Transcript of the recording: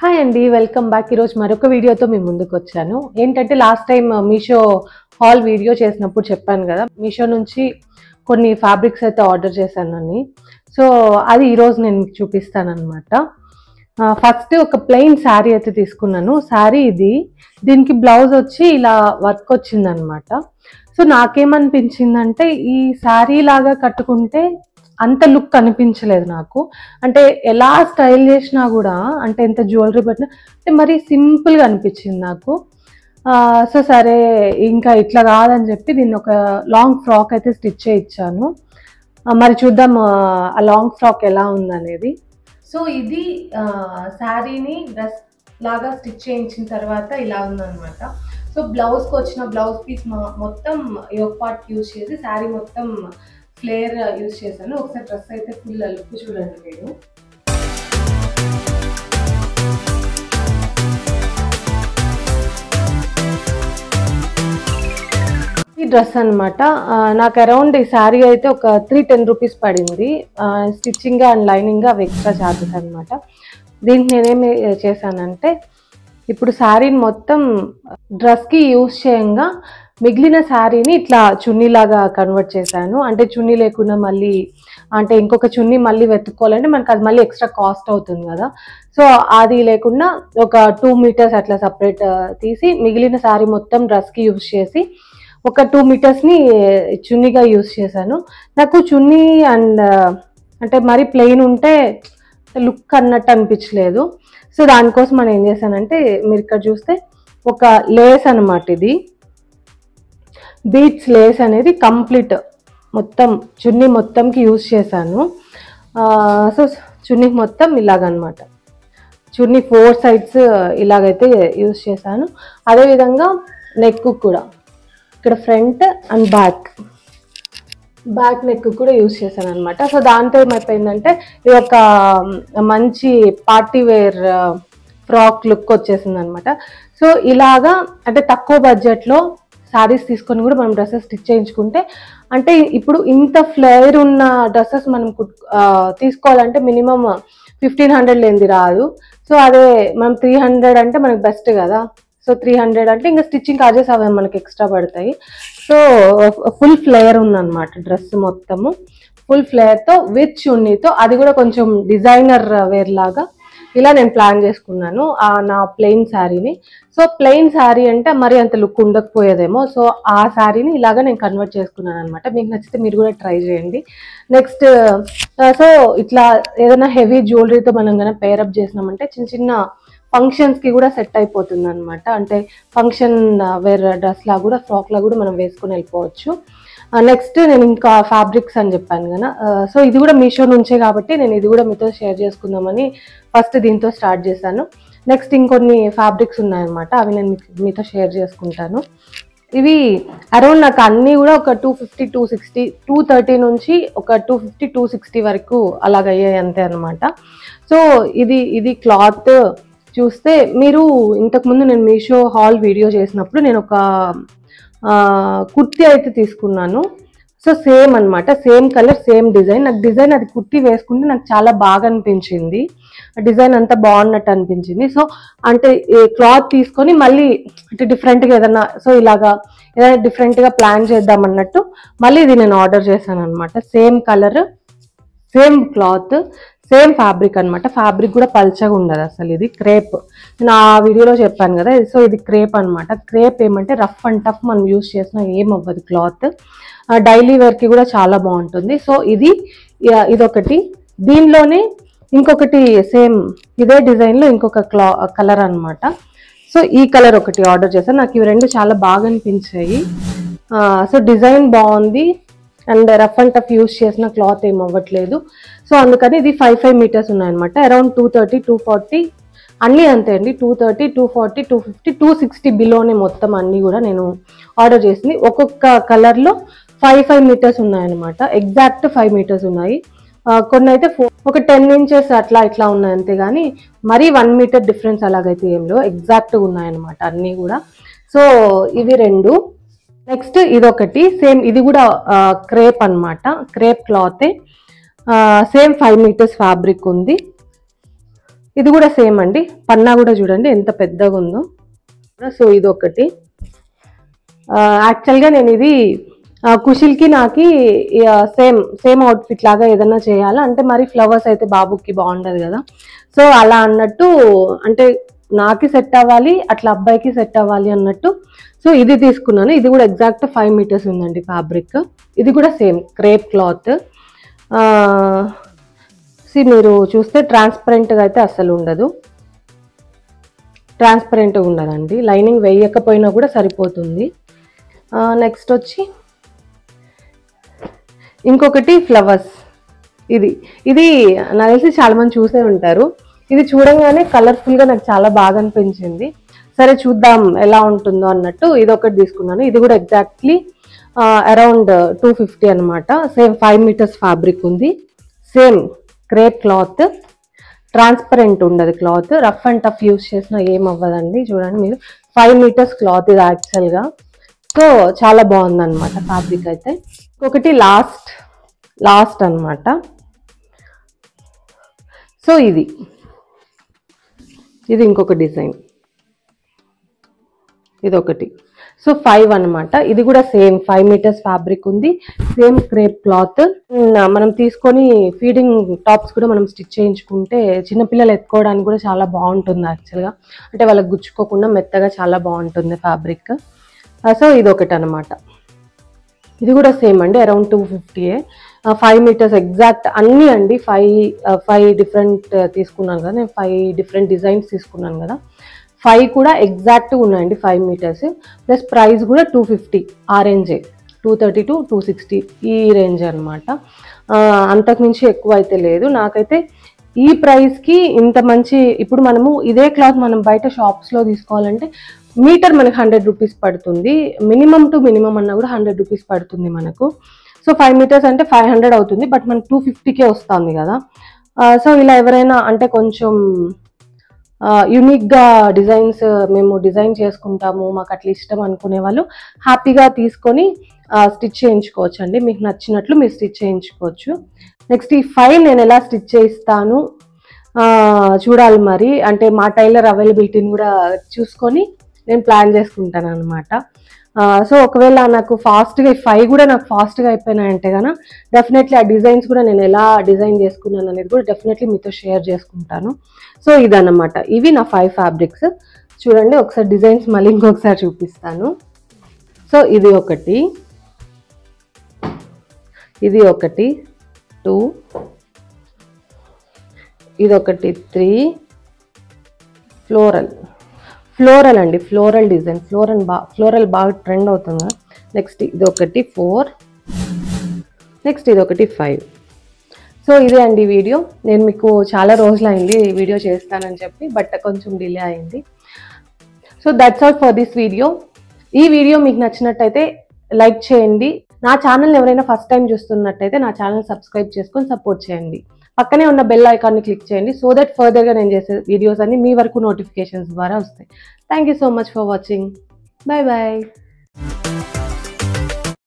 Hi అండి, welcome back. ఈరోజు మరొక వీడియోతో మీ ముందుకు వచ్చాను. ఏంటంటే last time Meesho hall video చేసినప్పుడు చెప్పాను కదా, మీషో నుంచి కొన్ని ఫ్యాబ్రిక్స్ అయితే ఆర్డర్ చేశానని. సో అది ఈరోజు నేను మీకు చూపిస్తాను అనమాట. ఫస్ట్ ఒక ప్లెయిన్ శారీ అయితే తీసుకున్నాను. శారీ దీనికి బ్లౌజ్ వచ్చి ఇలా వర్క్ వచ్చిందనమాట. సో నాకేమనిపించిందంటే ఈ శారీ లాగా కట్టుకుంటే అంత లుక్ అనిపించలేదు నాకు. అంటే ఎలా స్టైల్ చేసినా కూడా, అంటే ఎంత జ్యువెలరీ పెట్టినా అంటే మరీ సింపుల్గా అనిపించింది నాకు. సో సరే ఇంకా ఇట్లా కాదని చెప్పి దీన్ని ఒక లాంగ్ ఫ్రాక్ అయితే స్టిచ్ చేయించాను. మరి చూద్దాం ఆ లాంగ్ ఫ్రాక్ ఎలా ఉందనేది. సో ఇది శారీని డ్రెస్ లాగా స్టిచ్ చేయించిన తర్వాత ఇలా ఉందన్నమాట. సో బ్లౌజ్కి వచ్చిన బ్లౌజ్ పీస్ మొత్తం యోక్ పార్ట్ యూజ్ చేసి శారీ మొత్తం ఫ్లేర్ యూజ్ చేశాను. ఒకసారి డ్రెస్ అయితే ఫుల్ లుక్ చూడండి మీరు. ఈ డ్రెస్ అనమాట. నాకు అరౌండ్ ఈ శారీ అయితే ఒక 310 రూపీస్ పడింది. స్టిచ్చింగ్ అండ్ లైనింగ్ అవి ఎక్స్ట్రా ఛార్జెస్ అనమాట. దీనికి నేనేమి చేశానంటే, ఇప్పుడు శారీని మొత్తం డ్రెస్కి యూజ్ చేయంగా మిగిలిన శారీని ఇట్లా చున్నీలాగా కన్వర్ట్ చేశాను. అంటే చున్నీ లేకుండా మళ్ళీ అంటే ఇంకొక చున్నీ మళ్ళీ వెతుక్కోవాలంటే మనకు అది మళ్ళీ ఎక్స్ట్రా కాస్ట్ అవుతుంది కదా. సో అది లేకుండా ఒక 2 మీటర్స్ అట్లా సపరేట్ తీసి మిగిలిన శారీ మొత్తం డ్రెస్కి యూజ్ చేసి ఒక 2 మీటర్స్ని చున్నీగా యూజ్ చేశాను. నాకు చున్నీ అండ్ అంటే మరీ ప్లెయిన్ ఉంటే లుక్ అన్నట్టు అనిపించలేదు. సో దానికోసం మనం ఏం చేశానంటే, మీరు ఇక్కడ చూస్తే ఒక లేస్ అనమాట, ఇది బీట్స్ లేస్ అనేది కంప్లీట్ మొత్తం చున్నీ మొత్తంకి యూజ్ చేశాను. సో చున్నీ మొత్తం ఇలాగనమాట, చున్నీ 4 సైడ్స్ ఇలాగైతే యూజ్ చేశాను. అదేవిధంగా నెక్ కూడా ఇక్కడ ఫ్రంట్ అండ్ బ్యాక్ నెక్ కూడా యూజ్ చేశాను అనమాట. సో దాంతో ఏమైపోయిందంటే ఇది ఒక మంచి పార్టీ వేర్ ఫ్రాక్ లుక్ వచ్చేసింది అనమాట. సో ఇలాగా అంటే తక్కువ బడ్జెట్లో శారీస్ తీసుకొని కూడా మనం డ్రెస్సెస్ స్టిచ్ చేయించుకుంటే, అంటే ఇప్పుడు ఇంత ఫ్లేర్ ఉన్న డ్రెస్సెస్ మనం తీసుకోవాలంటే మినిమం 1500 లేనిది రాదు. సో అదే మనం 300 అంటే మనకు బెస్ట్ కదా. సో 300 అంటే ఇంకా స్టిచ్చింగ్ చార్జెస్ అవి మనకి ఎక్స్ట్రా పడతాయి. సో ఫుల్ ఫ్లేయర్ ఉందన్నమాట డ్రెస్ మొత్తము, ఫుల్ ఫ్లేయర్తో విత్ చున్నీతో, అది కూడా కొంచెం డిజైనర్ వేర్ లాగా ఇలా నేను ప్లాన్ చేసుకున్నాను నా ప్లెయిన్ శారీని. సో ప్లెయిన్ శారీ అంటే మరి అంత లుక్ ఉండకపోయేదేమో. సో ఆ శారీని ఇలాగా నేను కన్వర్ట్ చేసుకున్నాను అనమాట. మీకు నచ్చితే మీరు కూడా ట్రై చేయండి. నెక్స్ట్ సో ఇట్లా ఏదైనా హెవీ జ్యువెలరీతో మనం కనుక పేరప్ చేసినామంటే చిన్న చిన్న ఫంక్షన్స్కి కూడా సెట్ అయిపోతుంది అనమాట. అంటే ఫంక్షన్ వేర్ డ్రెస్ లా కూడా, ఫ్రాక్ లా కూడా మనం వేసుకుని వెళ్ళిపోవచ్చు. నెక్స్ట్ నేను ఇంకా ఫ్యాబ్రిక్స్ అని చెప్పాను కదా. సో ఇది కూడా మీషో నుంచే కాబట్టి నేను ఇది కూడా మీతో షేర్ చేసుకుందామని ఫస్ట్ దీంతో స్టార్ట్ చేశాను. నెక్స్ట్ ఇంకొన్ని ఫ్యాబ్రిక్స్ ఉన్నాయన్నమాట, అవి నేను మీతో షేర్ చేసుకుంటాను. ఇవి అరౌండ్ నాకు అన్నీ కూడా ఒక 250, 260, 230 నుంచి ఒక 250, 260 వరకు అలాగయ్యాయి అంతే అనమాట. సో ఇది క్లాత్ చూస్తే మీరు ఇంతకుముందు నేను మీషో హాల్ వీడియో చేసినప్పుడు నేను ఒక కుర్తీ అయితే తీసుకున్నాను. సో సేమ్ అనమాట, సేమ్ కలర్ సేమ్ డిజైన్. నాకు డిజైన్ అది కుర్తీ వేసుకుంటే నాకు చాలా బాగా అనిపించింది, డిజైన్ అంతా బాగున్నట్టు అనిపించింది. సో అంటే క్లాత్ తీసుకొని మళ్ళీ అంటే డిఫరెంట్గా ఏదన్నా, సో ఇలాగా ఏదైనా డిఫరెంట్గా ప్లాన్ చేద్దాం అన్నట్టు మళ్ళీ ఇది నేను ఆర్డర్ చేశాను అనమాట. Same colour, same cloth, same fabric అనమాట. ఫ్యాబ్రిక్ కూడా పల్చగా ఉండదు అసలు. ఇది క్రేప్, నేను ఆ వీడియోలో చెప్పాను కదా. సో ఇది క్రేప్ అనమాట. క్రేప్ ఏమంటే రఫ్ అండ్ టఫ్ మనం యూజ్ చేసినా ఏం అవ్వదు క్లాత్. డైలీ వేర్కి కూడా చాలా బాగుంటుంది. సో ఇదొకటి. దీనిలోనే ఇంకొకటి సేమ్ ఇదే డిజైన్లో ఇంకొక కలర్ అనమాట. సో ఈ కలర్ ఒకటి ఆర్డర్ చేశాను. నాకు ఇవి రెండు చాలా బాగా అనిపించాయి. సో డిజైన్ బాగుంది and rough and tough use చేసిన క్లాత్ ఏం అవ్వట్లేదు. సో అందుకని ఇది 5 మీటర్స్ ఉన్నాయన్నమాట. అరౌండ్ 230, 240 అన్నీ అంతే అండి. 230, 240, 250, 260 బిలోనే మొత్తం అన్నీ కూడా నేను ఆర్డర్ చేసింది. ఒక్కొక్క కలర్లో 5 మీటర్స్ ఉన్నాయన్నమాట. ఎగ్జాక్ట్ 5 మీటర్స్ ఉన్నాయి. కొన్ని అయితే ఒక 10 ఇంచెస్ అట్లా ఇట్లా ఉన్నాయి అంతే, కానీ మరీ 1 మీటర్ డిఫరెన్స్ అలాగైతే ఏం లేవు, ఎగ్జాక్ట్గా ఉన్నాయన్నమాట అన్నీ కూడా. సో ఇవి రెండు. నెక్స్ట్ ఇదొకటి సేమ్, ఇది కూడా క్రేప్ అనమాట, క్రేప్ క్లాతే, సేమ్ 5 మీటర్స్ ఫ్యాబ్రిక్ ఉంది. ఇది కూడా సేమ్ అండి, పన్నా కూడా చూడండి ఎంత పెద్దగా ఉందో. సో ఇది ఒకటి. యాక్చువల్గా నేను ఇది కుషిల్కి నాకి సేమ్ అవుట్ఫిట్ లాగా ఏదన్నా చేయాలి అంటే మరి ఫ్లవర్స్ అయితే బాబుకి బాగుండదు కదా. సో అలా అన్నట్టు అంటే నాకి సెట్ అవ్వాలి, అట్లా అబ్బాయికి సెట్ అవ్వాలి అన్నట్టు. సో ఇది తీసుకున్నాను. ఇది కూడా ఎగ్జాక్ట్ 5 మీటర్స్ ఉందండి ఫ్యాబ్రిక్. ఇది కూడా సేమ్ క్రేప్ క్లాత్. మీరు చూస్తే ట్రాన్స్పరెంట్గా అయితే అస్సలు ఉండదు, ట్రాన్స్పరెంట్గా ఉండదండి. లైనింగ్ వేయకపోయినా కూడా సరిపోతుంది. నెక్స్ట్ వచ్చి ఇంకొకటి ఫ్లవర్స్. ఇది నాకు తెలిసి చాలా మంది చూసే ఉంటారు. ఇది చూడంగానే కలర్ఫుల్గా నాకు చాలా బాగా అనిపించింది. సరే చూద్దాం ఎలా ఉంటుందో అన్నట్టు ఇది ఒకటి తీసుకున్నాను. ఇది కూడా ఎగ్జాక్ట్లీ అరౌండ్ 250 అనమాట. సేమ్ 5 మీటర్స్ ఫ్యాబ్రిక్ ఉంది. సేమ్ క్రేప్ క్లాత్, ట్రాన్స్పరెంట్ ఉండదు cloth. Rough and tough use చేసినా ఏం అవ్వదండి. చూడండి మీరు 5 మీటర్స్ క్లాత్ ఇది యాక్చువల్గా. సో చాలా బాగుందన్నమాట ఫ్యాబ్రిక్ అయితే. ఇంకొకటి లాస్ట్ అనమాట. సో ఇది ఇంకొక డిజైన్, ఇది ఒకటి. సో 5 అనమాట. ఇది కూడా సేమ్ 5 మీటర్స్ ఫ్యాబ్రిక్ ఉంది. Same crepe cloth. మనం తీసుకొని ఫీడింగ్ టాప్స్ కూడా మనం స్టిచ్ చేయించుకుంటే చిన్నపిల్లలు ఎత్తుకోవడానికి కూడా చాలా బాగుంటుంది యాక్చువల్గా. అంటే వాళ్ళకి గుచ్చుకోకుండా మెత్తగా చాలా బాగుంటుంది ఫ్యాబ్రిక్. సో ఇది ఒకటి అనమాట. ఇది కూడా సేమ్ అండి, అరౌండ్ 250. 5 మీటర్స్ ఎగ్జాక్ట్ అన్నీ అండి. 5 డిఫరెంట్ తీసుకున్నాను కదా నేను, 5 డిఫరెంట్ డిజైన్స్ తీసుకున్నాను కదా. 5 కూడా ఎగ్జాక్ట్గా ఉన్నాయండి 5 మీటర్స్. ప్లస్ ప్రైస్ కూడా 250 ఆ రేంజే, 230 to 260 ఈ రేంజ్ అనమాట. అంతకుమించి ఎక్కువ అయితే లేదు. నాకైతే ఈ ప్రైస్కి ఇంత మంచి, ఇప్పుడు మనము ఇదే క్లాత్ మనం బయట షాప్స్లో తీసుకోవాలంటే మీటర్ మనకు 100 రూపీస్ పడుతుంది. మినిమం టు మినిమం అన్నా కూడా 100 రూపీస్ పడుతుంది మనకు. సో 5 మీటర్స్ అంటే 500 అవుతుంది, బట్ మనకు 250కే వస్తుంది కదా. సో ఇలా ఎవరైనా అంటే కొంచెం యూనిక్గా డిజైన్స్ మేము డిజైన్ చేసుకుంటాము, మాకు అట్లా ఇష్టం అనుకునే వాళ్ళు హ్యాపీగా తీసుకొని స్టిచ్ చేయించుకోవచ్చు అండి. మీకు నచ్చినట్లు మీరు స్టిచ్ చేయించుకోవచ్చు. నెక్స్ట్ ఈ 5 నేను ఎలా స్టిచ్ చేయిస్తాను చూడాలి మరి. అంటే మా టైలర్ అవైలబిలిటీని కూడా చూసుకొని నేను ప్లాన్ చేసుకుంటాను అనమాట. సో ఒకవేళ నాకు ఫాస్ట్గా ఈ 5 కూడా నాకు ఫాస్ట్గా అయిపోయినాయంటే కనుక డెఫినెట్లీ ఆ డిజైన్స్ కూడా నేను ఎలా డిజైన్ చేసుకున్నాను అనేది కూడా డెఫినెట్లీ మీతో షేర్ చేసుకుంటాను. సో ఇదన్నమాట, ఇవి నా 5 ఫ్యాబ్రిక్స్. చూడండి ఒకసారి డిజైన్స్ మళ్ళీ ఇంకొకసారి చూపిస్తాను. సో ఇది ఒకటి 2, ఇది ఒకటి 3. ఫ్లోరల్ అండి, ఫ్లోరల్ డిజైన్. ఫ్లోరల్ బాగా ట్రెండ్ అవుతుంది కదా. నెక్స్ట్ ఇది ఒకటి 4. నెక్స్ట్ ఇది ఒకటి 5. సో ఇదే అండి వీడియో. నేను మీకు చాలా రోజులు అయింది వీడియో చేస్తానని చెప్పి, బట్ కొంచెం డిలే అయింది. So that's all for this video. ఈ వీడియో మీకు నచ్చినట్టయితే లైక్ చేయండి. నా ఛానల్ని ఎవరైనా ఫస్ట్ టైం చూస్తున్నట్టయితే నా ఛానల్ సబ్స్క్రైబ్ చేసుకొని సపోర్ట్ చేయండి. పక్కనే ఉన్న బెల్ ఐకాన్ని క్లిక్ చేయండి, సో దట్ ఫర్దర్గా నేను చేసే వీడియోస్ అన్ని మీ వరకు నోటిఫికేషన్స్ ద్వారా వస్తాయి. Thank you so much for watching. Bye bye.